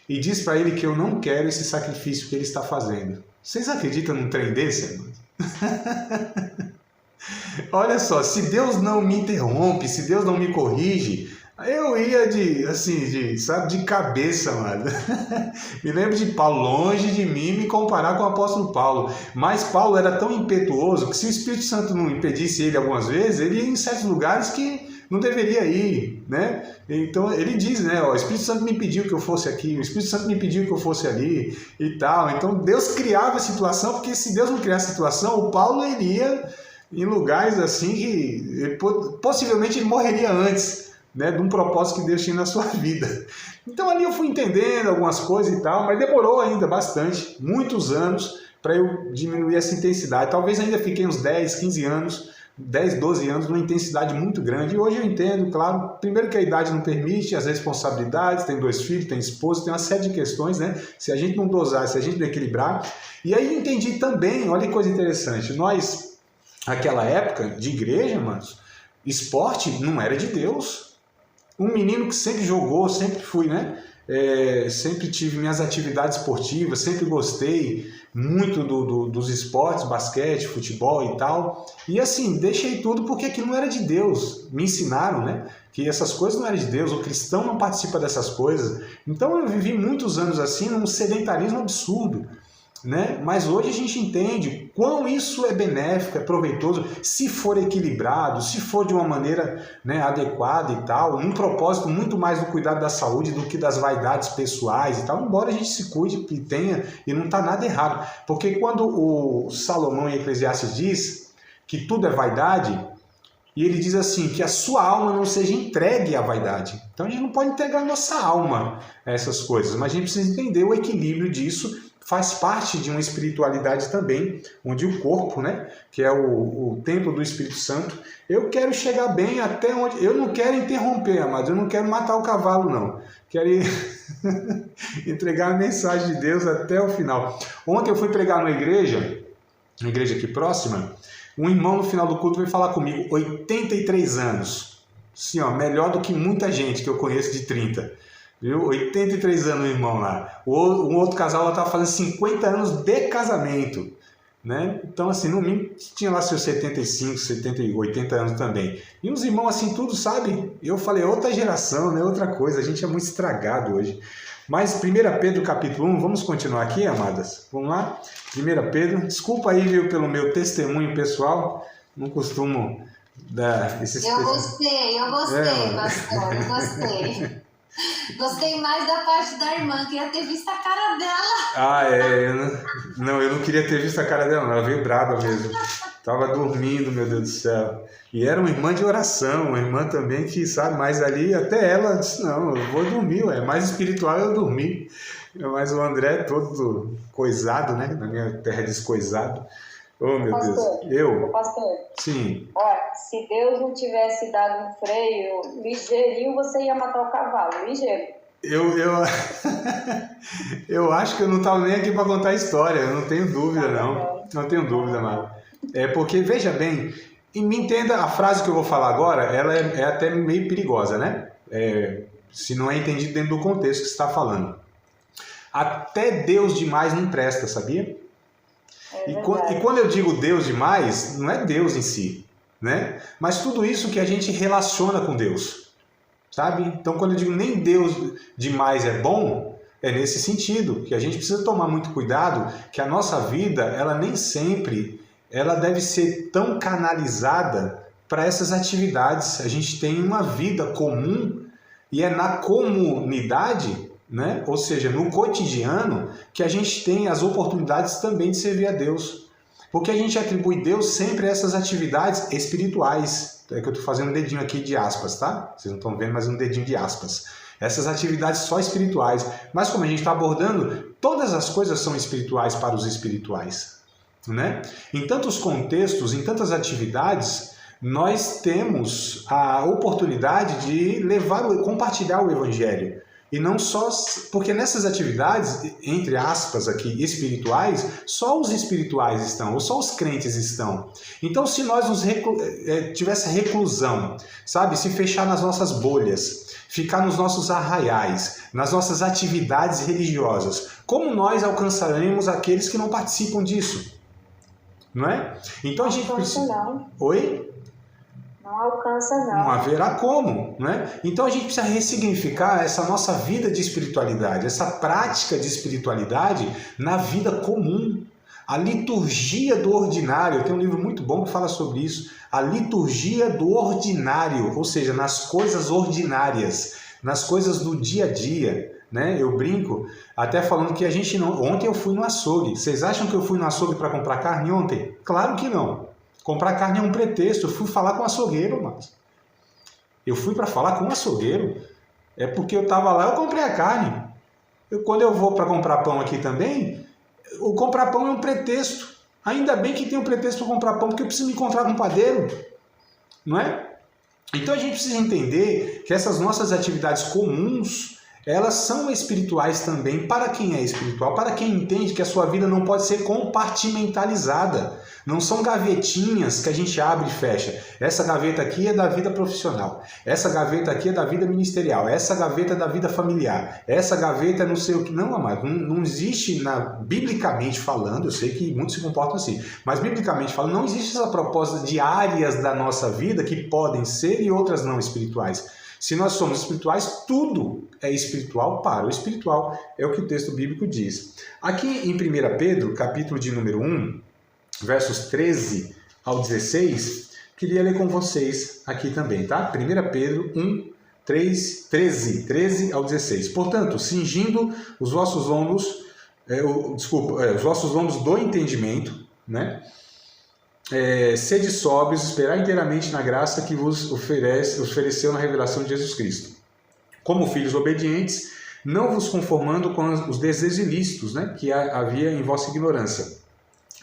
E disse para ele que eu não quero esse sacrifício que ele está fazendo. Vocês acreditam num trem desse, irmão? Olha só, se Deus não me interrompe, se Deus não me corrige, eu ia de cabeça, mano. Me lembro de Paulo, longe de mim me comparar com o apóstolo Paulo. Mas Paulo era tão impetuoso que se o Espírito Santo não impedisse ele algumas vezes, ele ia em certos lugares que não deveria ir, né? Então ele diz, né? O Espírito Santo me pediu que eu fosse aqui, o Espírito Santo me pediu que eu fosse ali e tal. Então Deus criava a situação, porque se Deus não criasse a situação, o Paulo iria em lugares assim que possivelmente ele morreria antes, né, de um propósito que Deus tinha na sua vida. Então ali eu fui entendendo algumas coisas e tal, mas demorou ainda bastante, muitos anos, para eu diminuir essa intensidade. Talvez ainda fiquei uns 10, 15 anos, 10, 12 anos, numa intensidade muito grande. E hoje eu entendo, claro, primeiro que a idade não permite, as responsabilidades, tem 2 filhos, tem esposa, tem uma série de questões, né? Se a gente não dosar, se a gente não equilibrar. E aí eu entendi também, olha que coisa interessante, nós, naquela época de igreja, manos, esporte não era de Deus. Um menino que sempre jogou, sempre fui, né? Sempre tive minhas atividades esportivas, sempre gostei muito dos esportes, basquete, futebol e tal. E assim, deixei tudo porque aquilo não era de Deus. Me ensinaram, né? Que essas coisas não eram de Deus, o cristão não participa dessas coisas. Então eu vivi muitos anos assim, num sedentarismo absurdo. Né? Mas hoje a gente entende quão isso é benéfico, é proveitoso, se for equilibrado, se for de uma maneira, né, adequada e tal, num propósito muito mais do cuidado da saúde do que das vaidades pessoais e tal, embora a gente se cuide e tenha, e não está nada errado. Porque quando o Salomão em Eclesiastes diz que tudo é vaidade, e ele diz assim, que a sua alma não seja entregue à vaidade. Então a gente não pode entregar a nossa alma a essas coisas, mas a gente precisa entender o equilíbrio disso. Faz parte de uma espiritualidade também, onde o corpo, né, que é o templo do Espírito Santo, eu quero chegar bem até onde... Eu não quero interromper, amados, eu não quero matar o cavalo, não. Quero entregar a mensagem de Deus até o final. Ontem eu fui pregar numa igreja aqui próxima, um irmão no final do culto veio falar comigo, 83 anos, assim, ó, melhor do que muita gente que eu conheço de 30. Viu? 83 anos o irmão lá. Um outro casal estava fazendo 50 anos de casamento. né? Então, assim, no mínimo tinha lá seus 75, 70, 80 anos também. E os irmãos, assim, tudo, sabe? Eu falei, outra geração, né? Outra coisa, a gente é muito estragado hoje. Mas 1 Pedro capítulo 1, vamos continuar aqui, amadas? Vamos lá? 1 Pedro, desculpa aí, viu, pelo meu testemunho pessoal, não costumo dar esses... Eu gostei, pastor, eu gostei. Gostei mais da parte da irmã, queria ter visto a cara dela. Eu não queria ter visto a cara dela, não. Ela veio brava mesmo. Tava dormindo, meu Deus do céu. E era uma irmã de oração, uma irmã também que, sabe, mas ali até ela disse, não, eu vou dormir, é mais espiritual eu dormir. Mas o André todo coisado, né? Na minha terra descoisado. Oh, meu pastor, Deus. Pastor, Sim. olha, se Deus não tivesse dado um freio ligeirinho, você ia matar o cavalo, ligeiro. Eu acho que eu não estava nem aqui para contar a história, eu não tenho dúvida, não. Não tenho dúvida, Mara. É porque, veja bem, e me entenda, a frase que eu vou falar agora, ela é até meio perigosa, né? Se não é entendido dentro do contexto que você está falando. Até Deus demais não presta, sabia? E quando eu digo Deus demais, não é Deus em si, né? Mas tudo isso que a gente relaciona com Deus, sabe? Então, quando eu digo nem Deus demais é bom, é nesse sentido, que a gente precisa tomar muito cuidado, que a nossa vida, ela nem sempre, ela deve ser tão canalizada para essas atividades. A gente tem uma vida comum e é na comunidade, né? Ou seja, no cotidiano, que a gente tem as oportunidades também de servir a Deus. Porque a gente atribui Deus sempre a essas atividades espirituais. É que eu estou fazendo um dedinho aqui de aspas, tá? Vocês não estão vendo, mas um dedinho de aspas. Essas atividades só espirituais. Mas como a gente está abordando, todas as coisas são espirituais para os espirituais, né? Em tantos contextos, em tantas atividades, nós temos a oportunidade de compartilhar o Evangelho. E não só, porque nessas atividades, entre aspas aqui, espirituais, só os espirituais estão, ou só os crentes estão. Então, se nós tivesse reclusão, sabe, se fechar nas nossas bolhas, ficar nos nossos arraiais, nas nossas atividades religiosas, como nós alcançaremos aqueles que não participam disso? Não é? Então a gente precisa... Não. Oi? Não alcança, não. Não haverá como, né? Então a gente precisa ressignificar essa nossa vida de espiritualidade, essa prática de espiritualidade na vida comum. A liturgia do ordinário, tem um livro muito bom que fala sobre isso, a liturgia do ordinário, ou seja, nas coisas ordinárias, nas coisas do dia a dia, né? Eu brinco até falando que a gente não... Ontem eu fui no açougue, vocês acham que eu fui no açougue para comprar carne ontem? Claro que não. Comprar carne é um pretexto. Eu fui falar com o açougueiro, mas eu fui para falar com o açougueiro. É porque eu estava lá, eu comprei a carne. Quando eu vou para comprar pão aqui também, o comprar pão é um pretexto. Ainda bem que tem um pretexto para comprar pão, porque eu preciso me encontrar com um padeiro, não é? Então a gente precisa entender que essas nossas atividades comuns, elas são espirituais também para quem é espiritual, para quem entende que a sua vida não pode ser compartimentalizada. Não são gavetinhas que a gente abre e fecha. Essa gaveta aqui é da vida profissional. Essa gaveta aqui é da vida ministerial. Essa gaveta é da vida familiar. Essa gaveta é não sei o que. Não, amado, não existe, biblicamente falando, eu sei que muitos se comportam assim, mas biblicamente falando, não existe essa proposta de áreas da nossa vida que podem ser e outras não espirituais. Se nós somos espirituais, tudo é espiritual para o espiritual. É o que o texto bíblico diz. Aqui em 1 Pedro, capítulo de número 1, versos 13 ao 16, queria ler com vocês aqui também, tá? 1 Pedro 1, 13 ao 16. Portanto, cingindo os vossos lombos, os vossos lombos do entendimento, né? Sede sóbrios, esperar inteiramente na graça que vos ofereceu na revelação de Jesus Cristo. Como filhos obedientes, não vos conformando com os desejos ilícitos, né, que havia em vossa ignorância.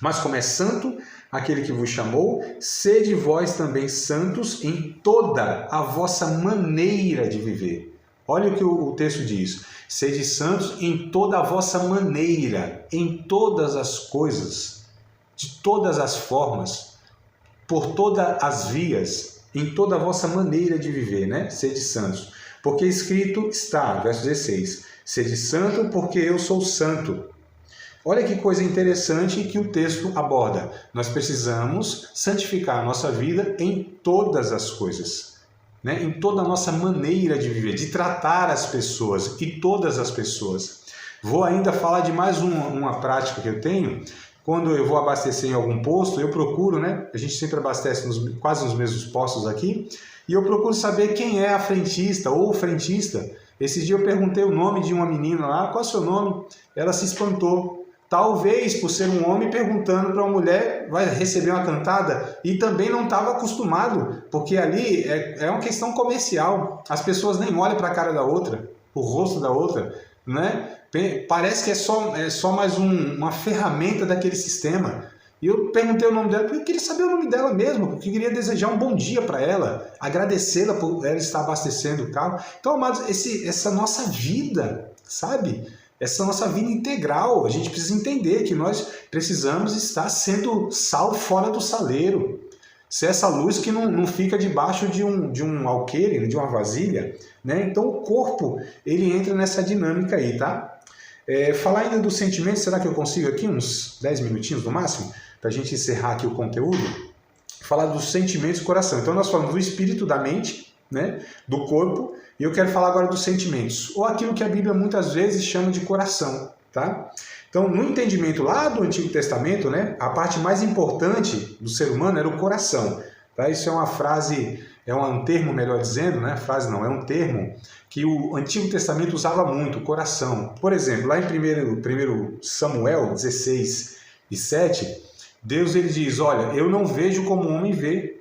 Mas como é santo aquele que vos chamou, sede vós também santos em toda a vossa maneira de viver. Olha o que o texto diz. Sede santos em toda a vossa maneira, em todas as coisas, de todas as formas, por todas as vias, em toda a vossa maneira de viver, né? Sede santos. Porque escrito está, verso 16, sede santo porque eu sou santo. Olha que coisa interessante que o texto aborda. Nós precisamos santificar a nossa vida em todas as coisas, né? Em toda a nossa maneira de viver, de tratar as pessoas e todas as pessoas. Vou ainda falar de mais uma prática que eu tenho. Quando eu vou abastecer em algum posto, eu procuro, né? A gente sempre abastece quase nos mesmos postos aqui, e eu procuro saber quem é a frentista ou o frentista. Esse dia eu perguntei o nome de uma menina lá, qual é o seu nome? Ela se espantou. Talvez por ser um homem perguntando para uma mulher, vai receber uma cantada, e também não estava acostumado, porque ali é uma questão comercial. As pessoas nem olham para a cara da outra, o rosto da outra, né? Parece que é só mais uma ferramenta daquele sistema. E eu perguntei o nome dela, porque eu queria saber o nome dela mesmo, porque eu queria desejar um bom dia para ela, agradecê-la por ela estar abastecendo o carro. Então, amados, essa nossa vida, sabe? Essa nossa vida integral, a gente precisa entender que nós precisamos estar sendo sal fora do saleiro. Ser essa luz que não fica debaixo de um alqueire, de uma vasilha, né? Então o corpo, ele entra nessa dinâmica aí, tá? Falar ainda dos sentimentos, será que eu consigo aqui uns 10 minutinhos no máximo? Para a gente encerrar aqui o conteúdo. Falar dos sentimentos do coração. Então nós falamos do espírito, da mente, né? Do corpo. E eu quero falar agora dos sentimentos, ou aquilo que a Bíblia muitas vezes chama de coração, tá? Então, no entendimento lá do Antigo Testamento, né, a parte mais importante do ser humano era o coração, tá? Isso é uma frase, é um termo, melhor dizendo, né? Frase não, é um termo que o Antigo Testamento usava muito, o coração. Por exemplo, lá em 1 Samuel 16:7, Deus ele diz, olha, eu não vejo como o homem vê,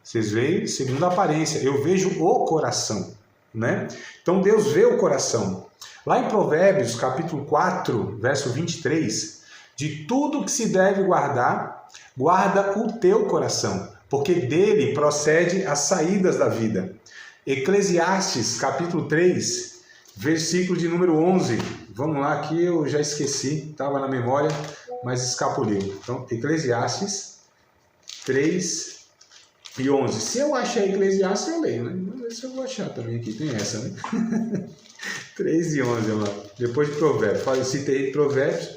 vocês veem segundo a aparência, eu vejo o coração. Né? Então Deus vê o coração. Lá em Provérbios, capítulo 4, verso 23, de tudo que se deve guardar, guarda o teu coração, porque dele procede as saídas da vida. Eclesiastes, capítulo 3, versículo de número 11. Vamos lá, aqui eu já esqueci, estava na memória, mas escapuliu. Então, Eclesiastes 3 e 11. Se eu achar Eclesiastes, eu leio, né? Vamos ver se eu vou achar também aqui. Tem essa, né? 3 e 11, lá. Depois de Provérbios. Eu citei Provérbios.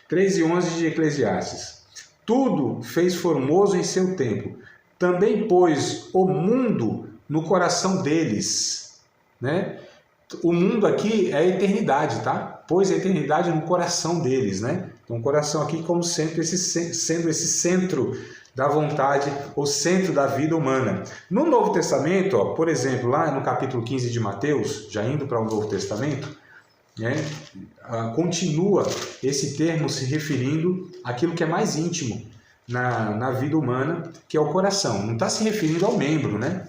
3 e 11 de Eclesiastes. Tudo fez formoso em seu tempo. Também pôs o mundo no coração deles. Né? O mundo aqui é a eternidade, tá? Pôs a eternidade no coração deles, né? Então, o coração aqui como sempre sendo esse centro da vontade, o centro da vida humana. No Novo Testamento, ó, por exemplo, lá no capítulo 15 de Mateus, já indo para o Novo Testamento, né, continua esse termo se referindo àquilo que é mais íntimo na vida humana, que é o coração. Não está se referindo ao membro, né?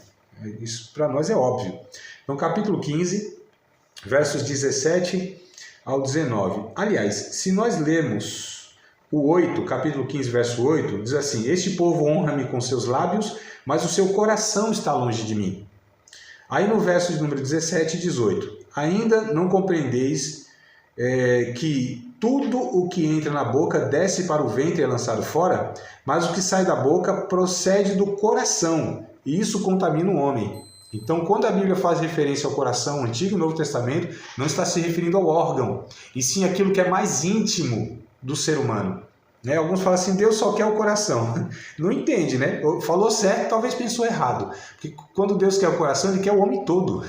Isso para nós é óbvio. Então, capítulo 15, versos 17 ao 19. Aliás, se nós lermos o 8, capítulo 15, verso 8, diz assim: este povo honra-me com seus lábios, mas o seu coração está longe de mim. Aí no verso de número 17 e 18, ainda não compreendeis que tudo o que entra na boca desce para o ventre e é lançado fora, mas o que sai da boca procede do coração, e isso contamina o homem. Então, quando a Bíblia faz referência ao coração, Antigo e Novo Testamento, não está se referindo ao órgão, e sim aquilo que é mais íntimo do ser humano. Né? Alguns falam assim, Deus só quer o coração. Não entende, né? Falou certo, talvez pensou errado. Porque quando Deus quer o coração, Ele quer o homem todo.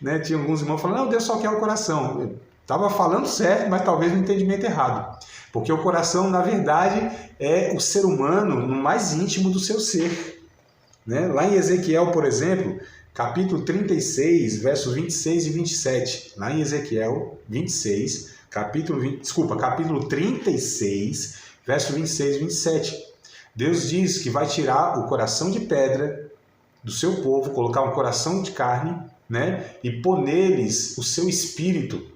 Né? Tinha alguns irmãos falando, não, Deus só quer o coração. Estava falando certo, mas talvez no entendimento errado. Porque o coração, na verdade, é o ser humano no mais íntimo do seu ser. Né? Lá em Ezequiel, por exemplo, capítulo 36, versos 26 e 27. Lá em Ezequiel 26, capítulo 36, verso 26 e 27. Deus diz que vai tirar o coração de pedra do seu povo, colocar um coração de carne, né? E pôr neles o seu espírito.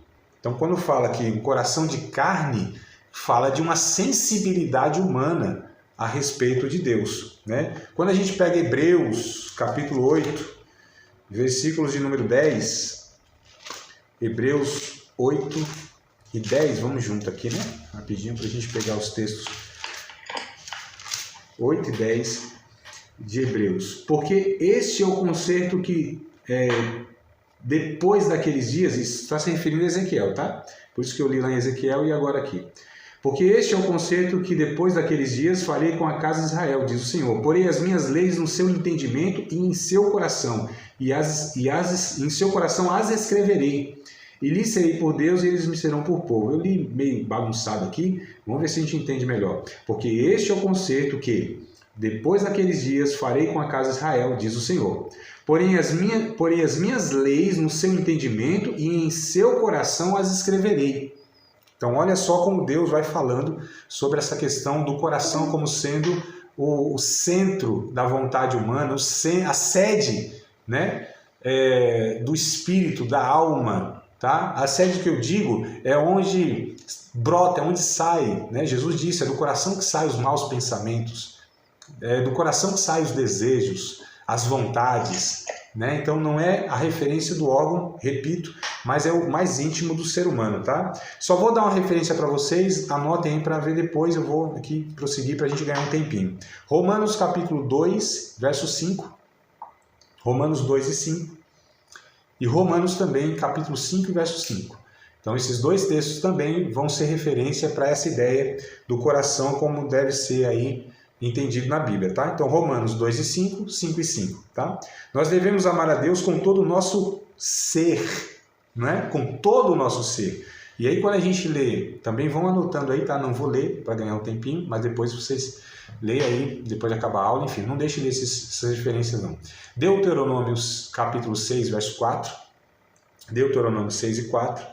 Então, quando fala que o coração de carne, fala de uma sensibilidade humana a respeito de Deus, né? Quando a gente pega Hebreus, capítulo 8, versículos de número 10, Hebreus 8 e 10, vamos junto aqui, né? Rapidinho para a gente pegar os textos. 8 e 10 de Hebreus. Porque este é o concerto que, depois daqueles dias, isso está se referindo a Ezequiel, tá? Por isso que eu li lá em Ezequiel e agora aqui. Porque este é o concerto que depois daqueles dias farei com a casa de Israel, diz o Senhor. Porei as minhas leis no seu entendimento e em seu coração, em seu coração as escreverei. E lhes serei por Deus e eles me serão por povo. Eu li meio bagunçado aqui, vamos ver se a gente entende melhor. Porque este é o concerto que depois daqueles dias farei com a casa de Israel, diz o Senhor. Porém as minhas leis no seu entendimento e em seu coração as escreverei. Então olha só como Deus vai falando sobre essa questão do coração como sendo o centro da vontade humana, a sede, né, do espírito, da alma. Tá? A sede que eu digo é onde brota, é onde sai. Né? Jesus disse, é do coração que saem os maus pensamentos, é do coração que saem os desejos, as vontades. Né? Então não é a referência do órgão, repito, mas é o mais íntimo do ser humano. Tá? Só vou dar uma referência para vocês, anotem aí para ver depois, eu vou aqui prosseguir para a gente ganhar um tempinho. Romanos capítulo 2, verso 5. Romanos 2 e 5. E Romanos também, capítulo 5, verso 5. Então esses dois textos também vão ser referência para essa ideia do coração como deve ser aí entendido na Bíblia, tá? Então Romanos 2 e 5, 5 e 5, tá? Nós devemos amar a Deus com todo o nosso ser, né? Com todo o nosso ser. E aí quando a gente lê, também vão anotando aí, tá? Não vou ler para ganhar um tempinho, mas depois vocês leem aí, depois de acabar a aula, enfim, não deixe de ler essas referências não. Deuteronômio capítulo 6, verso 4. Deuteronômio 6 e 4.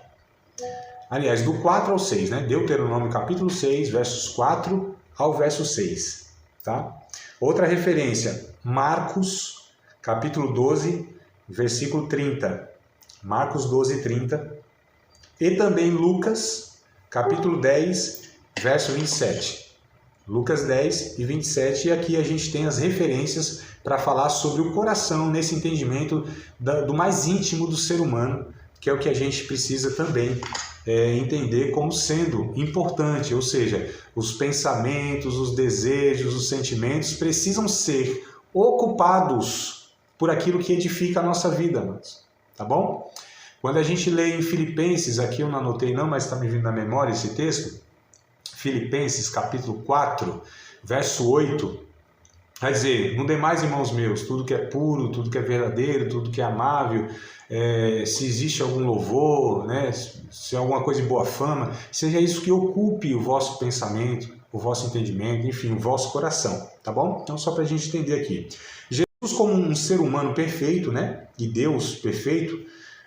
Aliás, do 4 ao 6, né? Deuteronômio capítulo 6, versos 4 ao verso 6. Tá? Outra referência, Marcos capítulo 12, versículo 30. Marcos 12, 30. E também Lucas capítulo 10, verso 27. Lucas 10 e 27, e aqui a gente tem as referências para falar sobre o coração, nesse entendimento do mais íntimo do ser humano, que é o que a gente precisa também entender como sendo importante, ou seja, os pensamentos, os desejos, os sentimentos precisam ser ocupados por aquilo que edifica a nossa vida, amados. Tá bom? Quando a gente lê em Filipenses, aqui eu não anotei não, mas está me vindo na memória esse texto, Filipenses capítulo 4, verso 8, vai dizer, no demais, irmãos meus, tudo que é puro, tudo que é verdadeiro, tudo que é amável, se existe algum louvor, né, se alguma coisa de boa fama, seja isso que ocupe o vosso pensamento, o vosso entendimento, enfim, o vosso coração, tá bom? Então só para a gente entender aqui. Jesus como um ser humano perfeito, né, e Deus perfeito,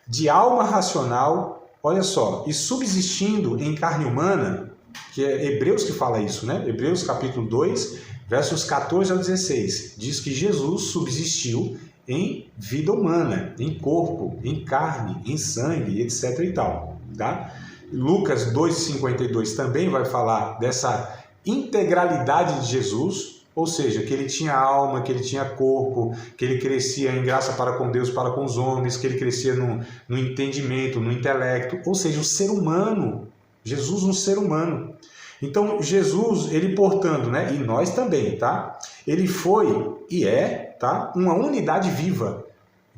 de alma racional, olha só, e subsistindo em carne humana, que é Hebreus que fala isso, né? Hebreus capítulo 2, versos 14 ao 16, diz que Jesus subsistiu em vida humana, em corpo, em carne, em sangue, etc. e tal, tá? Lucas 2,52 também vai falar dessa integralidade de Jesus, ou seja, que ele tinha alma, que ele tinha corpo, que ele crescia em graça para com Deus, para com os homens, que ele crescia no entendimento, no intelecto, ou seja, o ser humano, Jesus um ser humano. Então Jesus, ele portando, né, e nós também, tá? Ele foi e é, tá, uma unidade viva.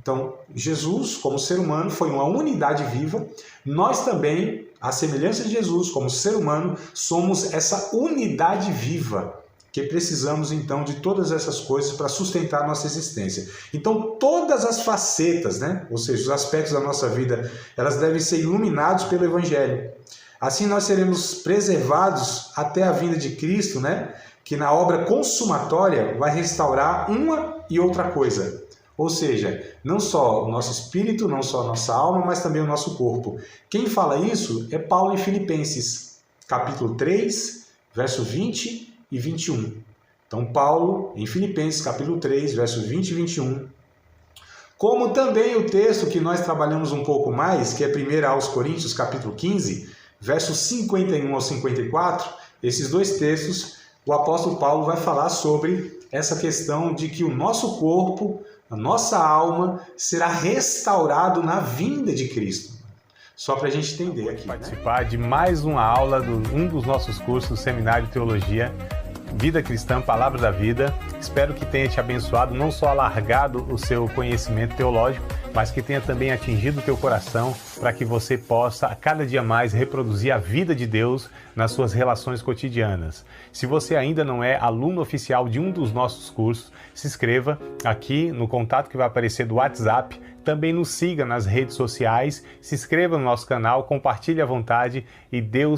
Então Jesus, como ser humano, foi uma unidade viva. Nós também, à semelhança de Jesus, como ser humano, somos essa unidade viva, que precisamos então de todas essas coisas para sustentar a nossa existência. Então todas as facetas, né, ou seja, os aspectos da nossa vida, elas devem ser iluminados pelo Evangelho. Assim nós seremos preservados até a vinda de Cristo, né, que na obra consumatória vai restaurar uma e outra coisa. Ou seja, não só o nosso espírito, não só a nossa alma, mas também o nosso corpo. Quem fala isso é Paulo em Filipenses, capítulo 3, verso 20 e 21. Então Paulo, em Filipenses, capítulo 3, versos 20 e 21. Como também o texto que nós trabalhamos um pouco mais, que é 1 aos Coríntios, capítulo 15, versos 51 ao 54, esses dois textos, o apóstolo Paulo vai falar sobre essa questão de que o nosso corpo, a nossa alma, será restaurado na vinda de Cristo. Só para a gente entender aqui. Participar de mais uma aula de um dos nossos cursos, Seminário de Teologia, Vida Cristã, Palavra da Vida. Espero que tenha te abençoado, não só alargado o seu conhecimento teológico, mas que tenha também atingido o teu coração para que você possa, a cada dia mais, reproduzir a vida de Deus nas suas relações cotidianas. Se você ainda não é aluno oficial de um dos nossos cursos, se inscreva aqui no contato que vai aparecer do WhatsApp. Também nos siga nas redes sociais, se inscreva no nosso canal, compartilhe à vontade e Deus